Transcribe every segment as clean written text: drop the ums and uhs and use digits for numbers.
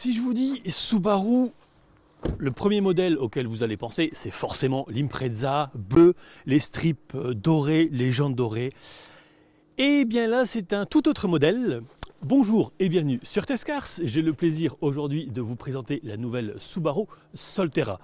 Si je vous dis Subaru, le premier modèle auquel vous allez penser, c'est forcément l'Impreza bleu, les strips dorés, les jantes dorées. Et bien là, c'est un tout autre modèle. Bonjour et bienvenue sur Tescars. J'ai le plaisir aujourd'hui de vous présenter la nouvelle Subaru Solterra.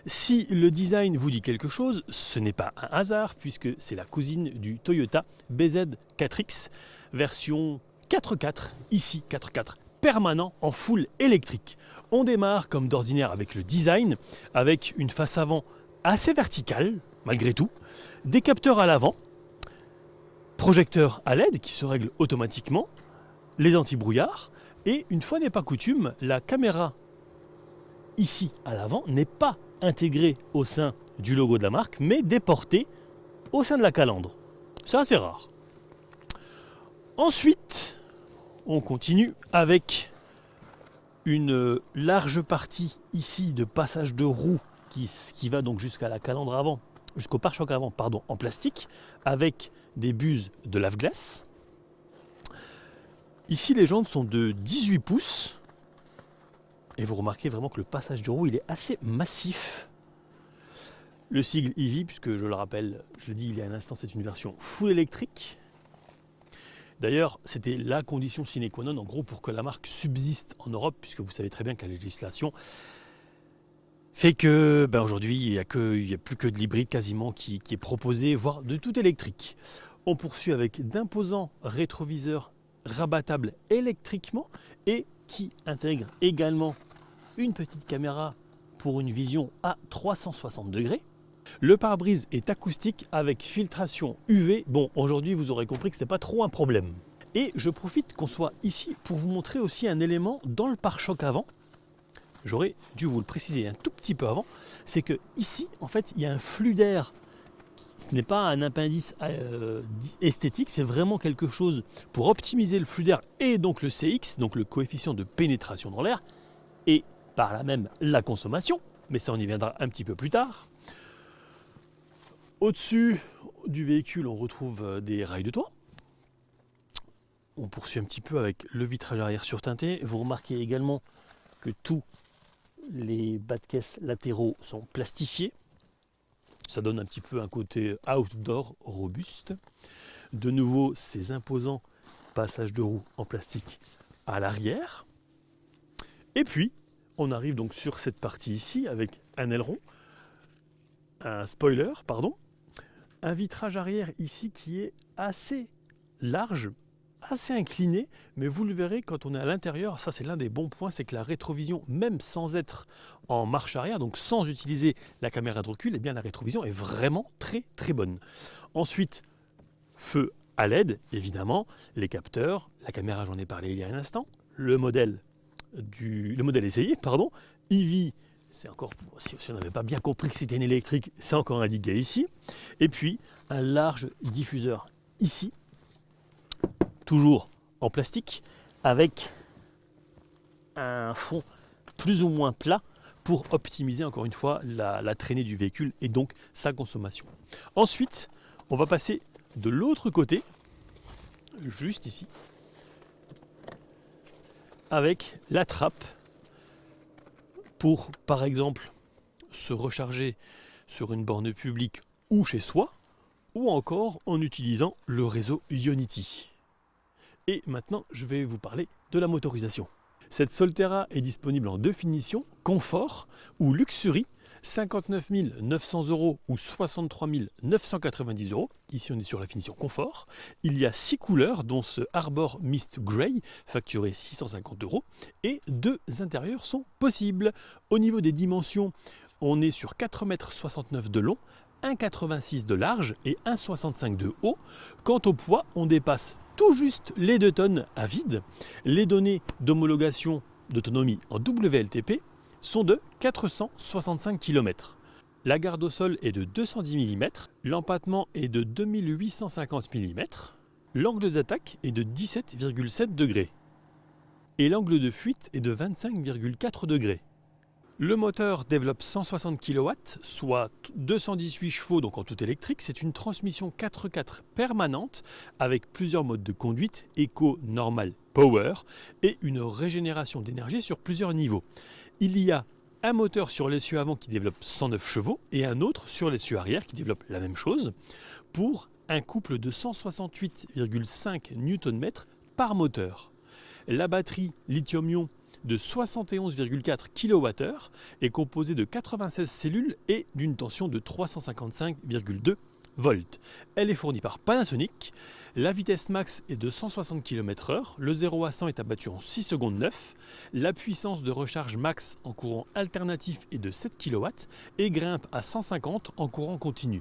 Si le design vous dit quelque chose, ce n'est pas un hasard puisque c'est la cousine du Toyota BZ4X version 4x4, ici 4x4 permanent en full électrique. On démarre comme d'ordinaire avec le design, avec une face avant assez verticale malgré tout, des capteurs à l'avant, projecteur à LED qui se règle automatiquement, les anti-brouillards, et une fois n'est pas coutume, la caméra ici à l'avant n'est pas intégrée au sein du logo de la marque, mais déportée au sein de la calandre. C'est assez rare. Ensuite, on continue avec une large partie ici de passage de roue qui va donc jusqu'à la calandre avant, jusqu'au pare-choc avant, pardon, en plastique, avec des buses de lave-glace. Ici, les jantes sont de 18 pouces. Et vous remarquez vraiment que le passage de roue, il est assez massif. Le sigle EV, puisque je le rappelle, je l'ai dit il y a un instant, c'est une version full électrique. D'ailleurs, c'était la condition sine qua non, en gros, pour que la marque subsiste en Europe, puisque vous savez très bien que la législation fait que aujourd'hui, il n'y a plus que de l'hybride quasiment qui est proposé, voire de tout électrique. On poursuit avec d'imposants rétroviseurs rabattables électriquement et qui intègrent également une petite caméra pour une vision à 360 degrés. Le pare-brise est acoustique avec filtration UV. Bon, aujourd'hui, vous aurez compris que ce n'est pas trop un problème. Et je profite qu'on soit ici pour vous montrer aussi un élément dans le pare-choc avant. J'aurais dû vous le préciser un tout petit peu avant. C'est que ici, en fait, il y a un flux d'air. Ce n'est pas un appendice esthétique, c'est vraiment quelque chose pour optimiser le flux d'air et donc le CX, donc le coefficient de pénétration dans l'air, et par là même la consommation. Mais ça, on y viendra un petit peu plus tard. Au-dessus du véhicule, on retrouve des rails de toit. On poursuit un petit peu avec le vitrage arrière surteinté. Vous remarquez également que tous les bas de caisse latéraux sont plastifiés. Ça donne un petit peu un côté outdoor robuste. De nouveau, ces imposants passages de roues en plastique à l'arrière. Et puis, on arrive donc sur cette partie ici avec un aileron, un spoiler, pardon, un vitrage arrière ici qui est assez large, assez incliné, mais vous le verrez quand on est à l'intérieur, ça c'est l'un des bons points, c'est que la rétrovision, même sans être en marche arrière, donc sans utiliser la caméra de recul, eh bien la rétrovision est vraiment très très bonne. Ensuite, feu à LED, évidemment, les capteurs, la caméra j'en ai parlé il y a un instant, le modèle essayé, pardon, EV. C'est encore, si on n'avait pas bien compris que c'était une électrique, c'est encore indiqué ici. Et puis, un large diffuseur ici, toujours en plastique, avec un fond plus ou moins plat pour optimiser encore une fois la traînée du véhicule et donc sa consommation. Ensuite, on va passer de l'autre côté, juste ici, avec la trappe pour, par exemple, se recharger sur une borne publique ou chez soi, ou encore en utilisant le réseau Ionity. Et maintenant, je vais vous parler de la motorisation. Cette Solterra est disponible en deux finitions, confort ou luxury, 59 900 € ou 63 990 €. Ici, on est sur la finition confort. Il y a 6 couleurs, dont ce Arbor Mist Grey, facturé 650 €. Et 2 intérieurs sont possibles. Au niveau des dimensions, on est sur 4,69 m de long, 1,86 m de large et 1,65 m de haut. Quant au poids, on dépasse tout juste les 2 tonnes à vide. Les données d'homologation d'autonomie en WLTP sont de 465 km. La garde au sol est de 210 mm, l'empattement est de 2850 mm, l'angle d'attaque est de 17,7 degrés et l'angle de fuite est de 25,4 degrés. Le moteur développe 160 kW, soit 218 chevaux, donc en tout électrique. C'est une transmission 4x4 permanente avec plusieurs modes de conduite, éco, normal, Power et une régénération d'énergie sur plusieurs niveaux. Il y a un moteur sur l'essieu avant qui développe 109 chevaux et un autre sur l'essieu arrière qui développe la même chose pour un couple de 168,5 Nm par moteur. La batterie lithium-ion de 71,4 kWh est composée de 96 cellules et d'une tension de 355,2 volts. Elle est fournie par Panasonic. La vitesse max est de 160 km/h. Le 0 à 100 est abattu en 6 secondes 9. La puissance de recharge max en courant alternatif est de 7 kW et grimpe à 150 en courant continu.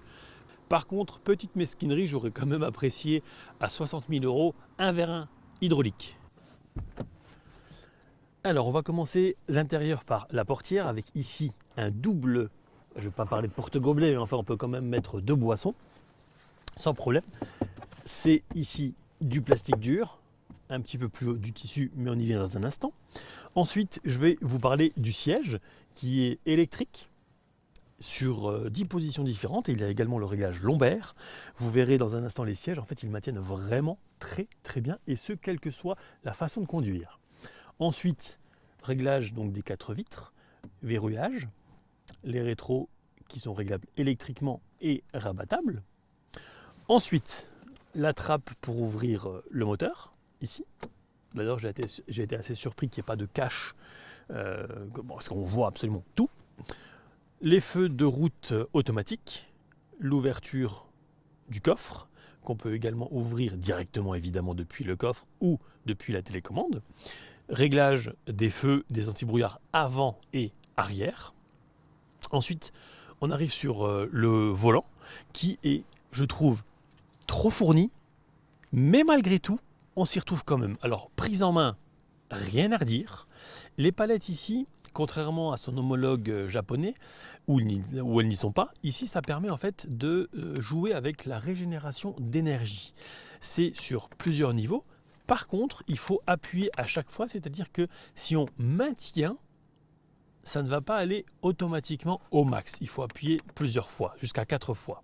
Par contre, petite mesquinerie, j'aurais quand même apprécié à 60 000 € un vérin hydraulique. Alors on va commencer l'intérieur par la portière avec ici un double, je ne vais pas parler de porte-gobelet, mais enfin on peut quand même mettre 2 boissons sans problème. C'est ici du plastique dur, un petit peu plus haut du tissu, mais on y vient dans un instant. Ensuite je vais vous parler du siège qui est électrique sur 10 positions différentes et il y a également le réglage lombaire. Vous verrez dans un instant les sièges, en fait ils maintiennent vraiment très bien et ce quelle que soit la façon de conduire. Ensuite, réglage donc des 4 vitres, verrouillage, les rétros qui sont réglables électriquement et rabattables. Ensuite, la trappe pour ouvrir le moteur, ici. D'ailleurs, j'ai été assez surpris qu'il n'y ait pas de cache, parce qu'on voit absolument tout. Les feux de route automatiques, l'ouverture du coffre, qu'on peut également ouvrir directement évidemment depuis le coffre ou depuis la télécommande. Réglage des feux, des antibrouillards avant et arrière. Ensuite, on arrive sur le volant qui est, je trouve, trop fourni, mais malgré tout, on s'y retrouve quand même. Alors, prise en main, rien à redire. Les palettes ici, contrairement à son homologue japonais, où elles n'y sont pas, ici ça permet en fait de jouer avec la régénération d'énergie. C'est sur plusieurs niveaux. Par contre, il faut appuyer à chaque fois, c'est-à-dire que si on maintient, ça ne va pas aller automatiquement au max. Il faut appuyer plusieurs fois, jusqu'à 4 fois.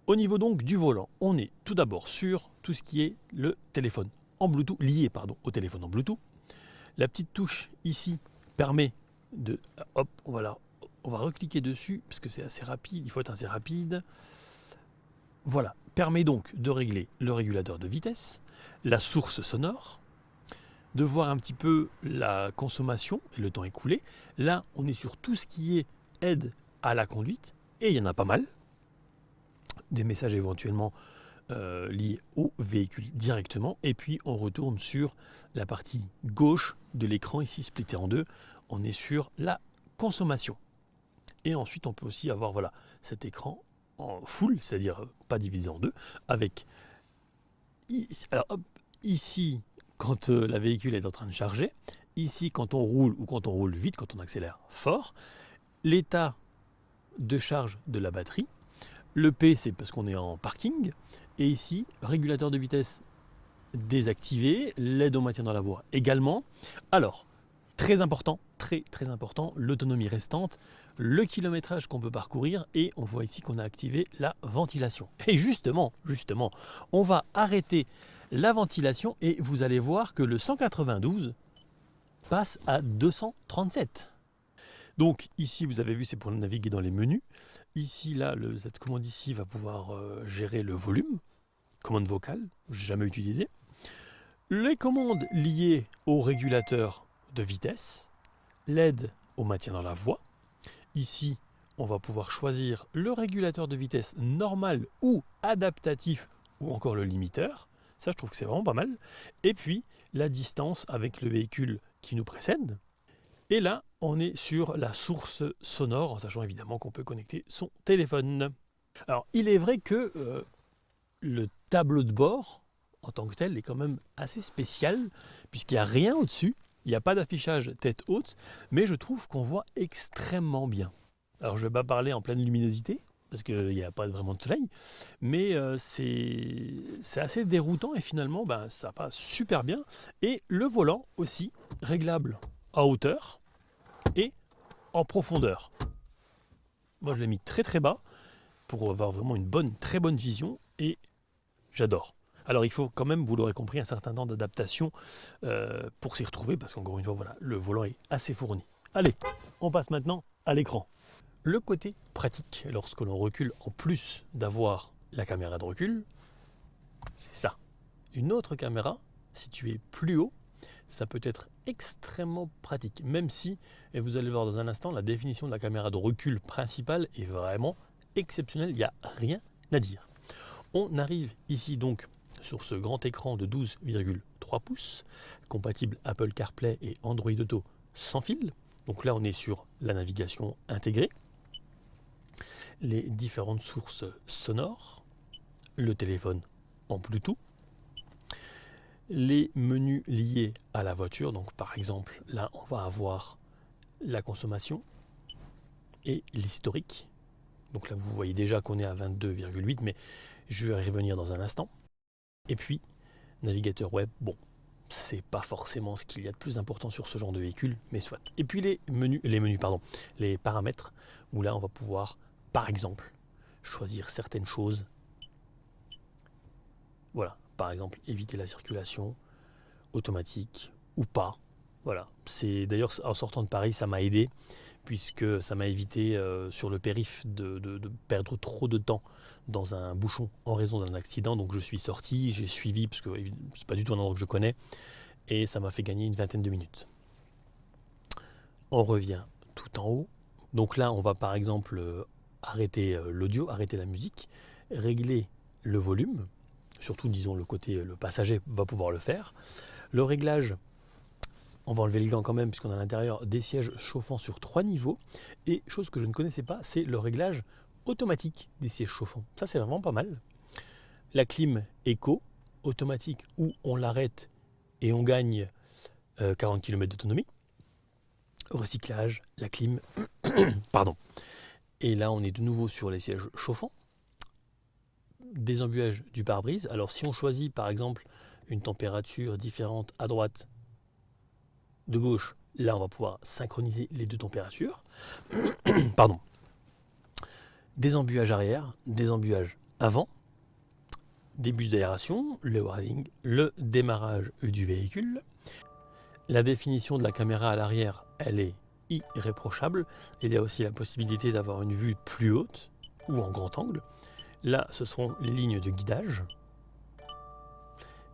Au niveau donc du volant, on est tout d'abord sur tout ce qui est le téléphone en Bluetooth, lié au téléphone en Bluetooth. La petite touche ici permet de... Hop, voilà, on va recliquer dessus parce que c'est assez rapide, il faut être assez rapide. Voilà, permet donc de régler le régulateur de vitesse, la source sonore, de voir un petit peu la consommation et le temps écoulé. Là, on est sur tout ce qui est aide à la conduite, et il y en a pas mal. Des messages éventuellement liés au véhicule directement. Et puis, on retourne sur la partie gauche de l'écran, ici splitté en deux. On est sur la consommation. Et ensuite, on peut aussi avoir voilà, cet écran en full, c'est-à-dire pas divisé en deux, avec alors, hop, ici quand la véhicule est en train de charger, ici quand on roule ou quand on roule vite, quand on accélère fort, l'état de charge de la batterie, le P c'est parce qu'on est en parking, et ici régulateur de vitesse désactivé, l'aide au maintien dans la voie également. Alors, très important, très important, l'autonomie restante, le kilométrage qu'on peut parcourir, et on voit ici qu'on a activé la ventilation. Et justement, on va arrêter la ventilation et vous allez voir que le 192 passe à 237. Donc ici, vous avez vu, c'est pour naviguer dans les menus. Ici, là, cette commande ici va pouvoir gérer le volume, commande vocale, j'ai jamais utilisé. Les commandes liées au régulateur de vitesse, l'aide au maintien dans la voie. Ici, on va pouvoir choisir le régulateur de vitesse normal ou adaptatif ou encore le limiteur. Ça, je trouve que c'est vraiment pas mal. Et puis, la distance avec le véhicule qui nous précède. Et là, on est sur la source sonore, en sachant évidemment qu'on peut connecter son téléphone. Alors, il est vrai que le tableau de bord, en tant que tel, est quand même assez spécial, puisqu'il n'y a rien au-dessus. Il n'y a pas d'affichage tête haute, mais je trouve qu'on voit extrêmement bien. Alors je ne vais pas parler en pleine luminosité, parce qu'il n'y a pas vraiment de soleil, mais c'est assez déroutant et finalement ça passe super bien. Et le volant aussi, réglable à hauteur et en profondeur. Moi je l'ai mis très bas pour avoir vraiment une très bonne vision et j'adore. Alors il faut quand même, vous l'aurez compris, un certain temps d'adaptation pour s'y retrouver, parce qu'encore une fois, voilà, le volant est assez fourni. Allez, on passe maintenant à l'écran. Le côté pratique, lorsque l'on recule, en plus d'avoir la caméra de recul, c'est ça. Une autre caméra située plus haut, ça peut être extrêmement pratique, même si, et vous allez le voir dans un instant, la définition de la caméra de recul principale est vraiment exceptionnelle, il n'y a rien à dire. On arrive ici donc sur ce grand écran de 12,3 pouces, compatible Apple CarPlay et Android Auto sans fil. Donc là on est sur la navigation intégrée, les différentes sources sonores, le téléphone en Bluetooth, les menus liés à la voiture. Donc par exemple là on va avoir la consommation et l'historique. Donc là vous voyez déjà qu'on est à 22,8, mais je vais y revenir dans un instant. Et puis navigateur web, bon, c'est pas forcément ce qu'il y a de plus important sur ce genre de véhicule, mais soit. Et puis les paramètres, où là on va pouvoir, par exemple, choisir certaines choses. Voilà, par exemple, éviter la circulation automatique ou pas. Voilà, c'est d'ailleurs en sortant de Paris, ça m'a aidé, puisque ça m'a évité sur le périph' de perdre trop de temps dans un bouchon en raison d'un accident. Donc je suis sorti, j'ai suivi, parce que c'est pas du tout un endroit que je connais, et ça m'a fait gagner une vingtaine de minutes. On revient tout en haut. Donc là, on va par exemple arrêter l'audio, arrêter la musique, régler le volume, surtout disons le passager va pouvoir le faire. Le réglage, on va enlever le gant quand même puisqu'on a à l'intérieur des sièges chauffants sur 3 niveaux. Et chose que je ne connaissais pas, c'est le réglage automatique des sièges chauffants. Ça c'est vraiment pas mal. La clim éco, automatique, où on l'arrête et on gagne 40 km d'autonomie. Recyclage, la clim, pardon. Et là on est de nouveau sur les sièges chauffants. Désembuage du pare-brise. Alors si on choisit par exemple une température différente à droite, de gauche, là on va pouvoir synchroniser les deux températures. Pardon. Désembuage arrière, désembuage avant, des bus d'aération, le warning, le démarrage du véhicule. La définition de la caméra à l'arrière, elle est irréprochable. Il y a aussi la possibilité d'avoir une vue plus haute ou en grand angle. Là, ce seront les lignes de guidage.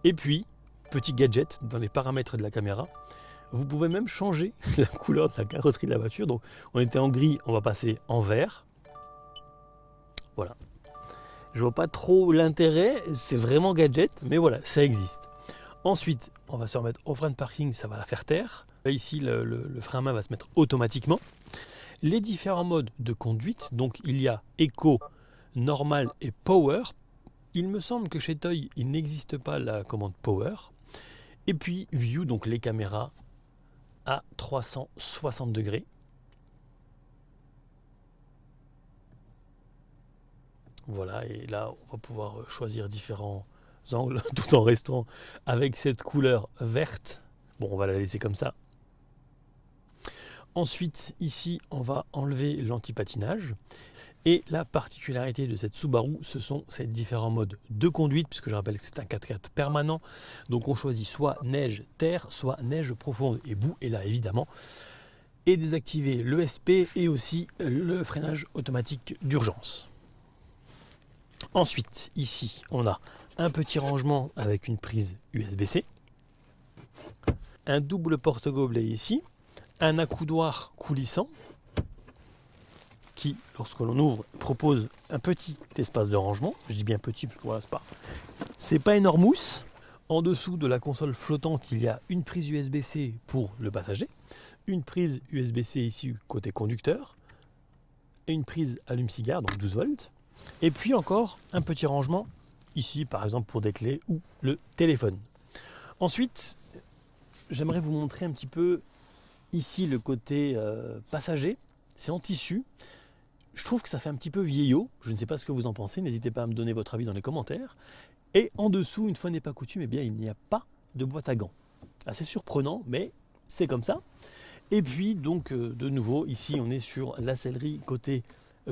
Et puis, petit gadget dans les paramètres de la caméra, vous pouvez même changer la couleur de la carrosserie de la voiture. Donc, on était en gris, on va passer en vert. Voilà. Je vois pas trop l'intérêt, c'est vraiment gadget, mais voilà, ça existe. Ensuite, on va se remettre au frein de parking, ça va la faire taire. Là, ici, le frein à main va se mettre automatiquement. Les différents modes de conduite, donc il y a Eco, Normal et Power. Il me semble que chez Toy, il n'existe pas la commande Power. Et puis View, donc les caméras à 360 degrés. Voilà, et là, on va pouvoir choisir différents angles tout en restant avec cette couleur verte. Bon, on va la laisser comme ça. Ensuite, ici, on va enlever l'anti-patinage. Et la particularité de cette Subaru, ce sont ces différents modes de conduite, puisque je rappelle que c'est un 4x4 permanent. Donc on choisit soit neige, terre, soit neige profonde et boue. Et là, évidemment, et désactiver l'ESP et aussi le freinage automatique d'urgence. Ensuite, ici, on a un petit rangement avec une prise USB-C, un double porte-gobelet ici, un accoudoir coulissant qui, lorsque l'on ouvre, propose un petit espace de rangement. Je dis bien petit parce que voilà, c'est pas énormous. En dessous de la console flottante, il y a une prise USB-C pour le passager, une prise USB-C ici côté conducteur, et une prise allume-cigare, donc 12 volts. Et puis encore un petit rangement ici, par exemple pour des clés ou le téléphone. Ensuite, j'aimerais vous montrer un petit peu ici le côté passager. C'est en tissu. Je trouve que ça fait un petit peu vieillot. Je ne sais pas ce que vous en pensez. N'hésitez pas à me donner votre avis dans les commentaires. Et en dessous, une fois n'est pas coutume, eh bien, il n'y a pas de boîte à gants. Assez surprenant, mais c'est comme ça. Et puis, donc, de nouveau, ici, on est sur la sellerie côté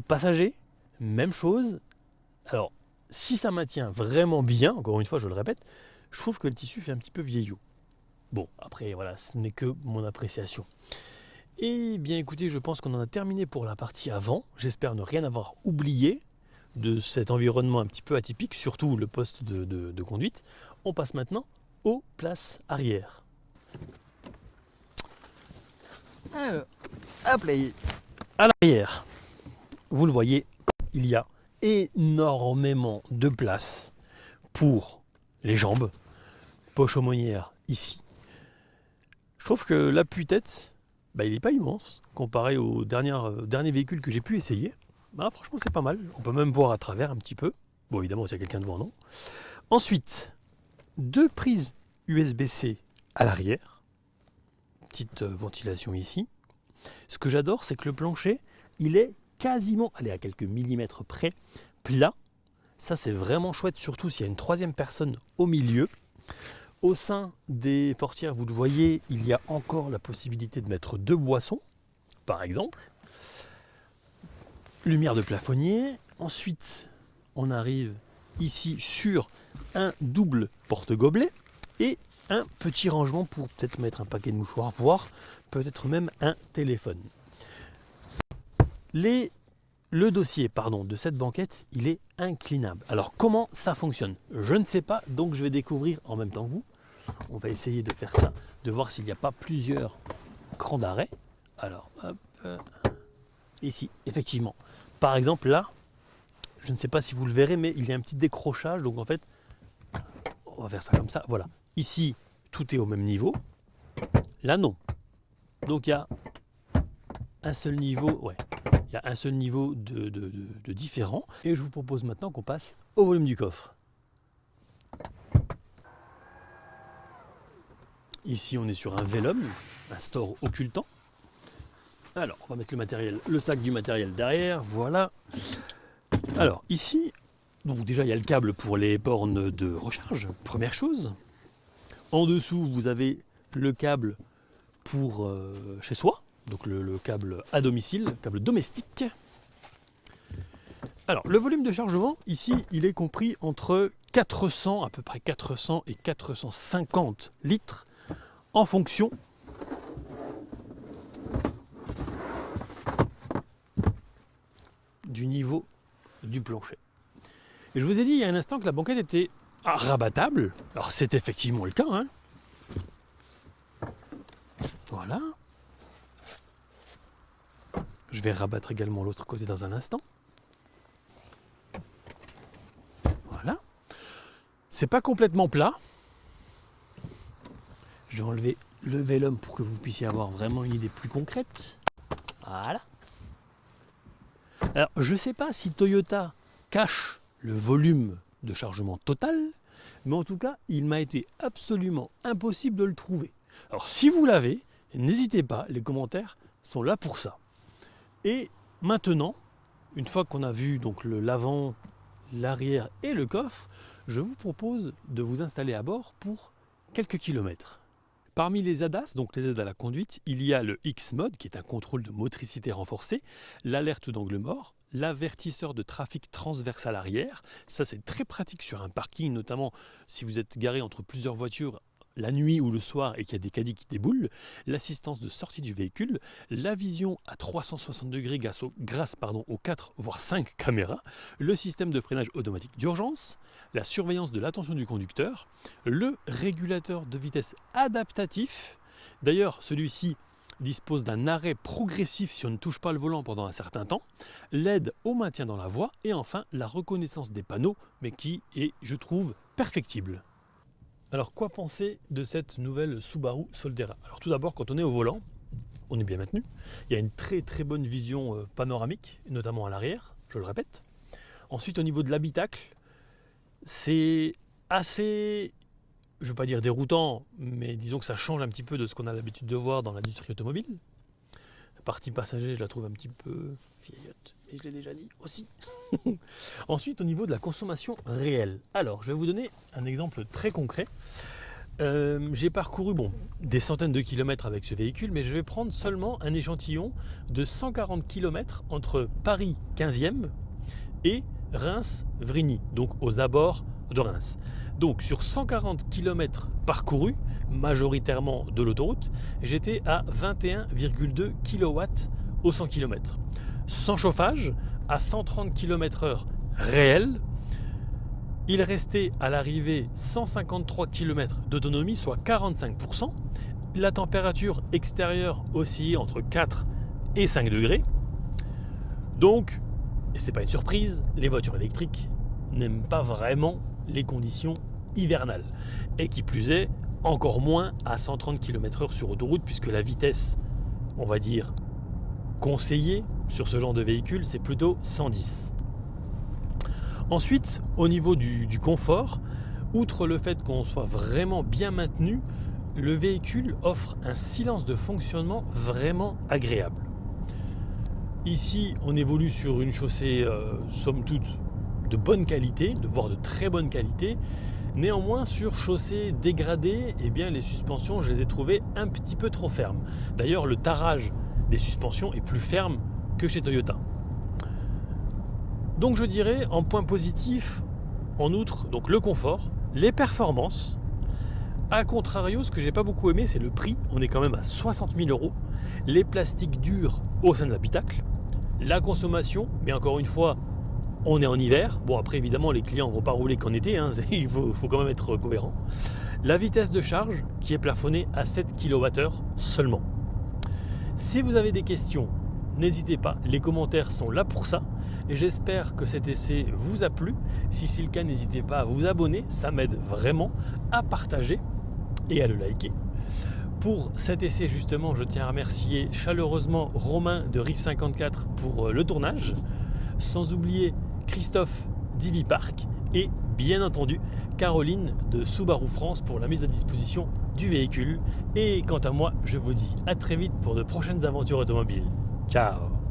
passager. Même chose. Alors, si ça maintient vraiment bien, encore une fois je le répète, je trouve que le tissu fait un petit peu vieillot. Bon, après voilà, ce n'est que mon appréciation. Et bien écoutez, je pense qu'on en a terminé pour la partie avant. J'espère ne rien avoir oublié de cet environnement un petit peu atypique, surtout le poste de conduite. On passe maintenant aux places arrière. Alors, hop là. À l'arrière, vous le voyez, il y a énormément de place pour les jambes, poche aumônière ici. Je trouve que l'appui-tête, il n'est pas immense comparé aux derniers véhicules que j'ai pu essayer. Franchement, c'est pas mal. On peut même voir à travers un petit peu. Bon, évidemment, s'il y a quelqu'un devant, non. Ensuite, 2 prises USB-C à l'arrière. Petite ventilation ici. Ce que j'adore, c'est que le plancher, il est quasiment, allez, à quelques millimètres près, plat. Ça, c'est vraiment chouette, surtout s'il y a une 3e personne au milieu. Au sein des portières, vous le voyez, il y a encore la possibilité de mettre 2 boissons, par exemple. Lumière de plafonnier. Ensuite, on arrive ici sur un double porte-gobelet et un petit rangement pour peut-être mettre un paquet de mouchoirs, voire peut-être même un téléphone. Le dossier de cette banquette, il est inclinable. Alors comment ça fonctionne? Je ne sais pas, donc je vais découvrir en même temps que vous. On va essayer de faire ça, de voir s'il n'y a pas plusieurs crans d'arrêt. Alors, hop, ici, effectivement. Par exemple, là, je ne sais pas si vous le verrez, mais il y a un petit décrochage. Donc en fait, on va faire ça comme ça. Voilà. Ici, tout est au même niveau. Là, non. Donc il y a un seul niveau, il y a un seul niveau de différent. Et je vous propose maintenant qu'on passe au volume du coffre. Ici, on est sur un Vélum, un store occultant. Alors, on va mettre le sac du matériel derrière, voilà. Alors, ici, donc déjà, il y a le câble pour les bornes de recharge, première chose. En dessous, vous avez le câble pour chez soi, donc le câble à domicile, le câble domestique. Alors, le volume de chargement, ici, il est compris entre 400, à peu près 400 et 450 litres, en fonction du niveau du plancher. Et je vous ai dit il y a un instant que la banquette était rabattable. Alors c'est effectivement le cas, hein. Voilà. Je vais rabattre également l'autre côté dans un instant. Voilà. C'est pas complètement plat. Je vais enlever le Vélum pour que vous puissiez avoir vraiment une idée plus concrète. Voilà. Alors, je ne sais pas si Toyota cache le volume de chargement total, mais en tout cas, il m'a été absolument impossible de le trouver. Alors, si vous l'avez, n'hésitez pas, les commentaires sont là pour ça. Et maintenant, une fois qu'on a vu donc l'avant, l'arrière et le coffre, je vous propose de vous installer à bord pour quelques kilomètres. Parmi les ADAS, donc les aides à la conduite, il y a le X-Mode qui est un contrôle de motricité renforcée, l'alerte d'angle mort, l'avertisseur de trafic transversal arrière. Ça, c'est très pratique sur un parking, notamment si vous êtes garé entre plusieurs voitures la nuit ou le soir et qu'il y a des caddies qui déboulent, l'assistance de sortie du véhicule, la vision à 360 degrés grâce aux 4 voire 5 caméras, le système de freinage automatique d'urgence, la surveillance de l'attention du conducteur, le régulateur de vitesse adaptatif. D'ailleurs, celui-ci dispose d'un arrêt progressif si on ne touche pas le volant pendant un certain temps, l'aide au maintien dans la voie et enfin la reconnaissance des panneaux, mais qui est, je trouve, perfectible. Alors, quoi penser de cette nouvelle Subaru Solterra? Alors, tout d'abord, quand on est au volant, on est bien maintenu. Il y a une très très bonne vision panoramique, notamment à l'arrière, je le répète. Ensuite, au niveau de l'habitacle, c'est assez, je ne veux pas dire déroutant, mais disons que ça change un petit peu de ce qu'on a l'habitude de voir dans l'industrie automobile. La partie passager, je la trouve un petit peu vieillotte, et je l'ai déjà dit aussi. Ensuite, au niveau de la consommation réelle. Alors, je vais vous donner un exemple très concret. J'ai parcouru des centaines de kilomètres avec ce véhicule, mais je vais prendre seulement un échantillon de 140 km entre Paris 15e et Reims-Vrigny, donc aux abords de Reims. Donc sur 140 km parcourus, majoritairement de l'autoroute, j'étais à 21,2 kW au 100 km. Sans chauffage, à 130 km/h réel, il restait à l'arrivée 153 km d'autonomie, soit 45%. La température extérieure oscillait entre 4 et 5 degrés. Donc, et c'est pas une surprise, les voitures électriques n'aiment pas vraiment les conditions hivernales. Et qui plus est, encore moins à 130 km/h sur autoroute, puisque la vitesse, on va dire, conseillée sur ce genre de véhicule, c'est plutôt 110. Ensuite, au niveau du confort, outre le fait qu'on soit vraiment bien maintenu, le véhicule offre un silence de fonctionnement vraiment agréable. Ici, on évolue sur une chaussée, somme toute, de bonne qualité, voire de très bonne qualité. Néanmoins, sur chaussée dégradée, eh bien, les suspensions, je les ai trouvées un petit peu trop fermes. D'ailleurs, le tarage des suspensions est plus ferme que chez Toyota. Donc je dirais, en point positif, en outre, donc le confort, les performances. A contrario, ce que j'ai pas beaucoup aimé, c'est le prix. On est quand même à 60 000 €. Les plastiques durs au sein de l'habitacle. La consommation, mais encore une fois, on est en hiver. Bon, après, évidemment, les clients ne vont pas rouler qu'en été. Hein. Il faut quand même être cohérent. La vitesse de charge qui est plafonnée à 7 kWh seulement. Si vous avez des questions, n'hésitez pas. Les commentaires sont là pour ça. Et j'espère que cet essai vous a plu. Si c'est le cas, n'hésitez pas à vous abonner. Ça m'aide vraiment à partager et à le liker. Pour cet essai, justement, je tiens à remercier chaleureusement Romain de Rive 54 pour le tournage. Sans oublier Christophe d'Ivipark et bien entendu Caroline de Subaru France pour la mise à disposition du véhicule. Et quant à moi, je vous dis à très vite pour de prochaines aventures automobiles. Ciao!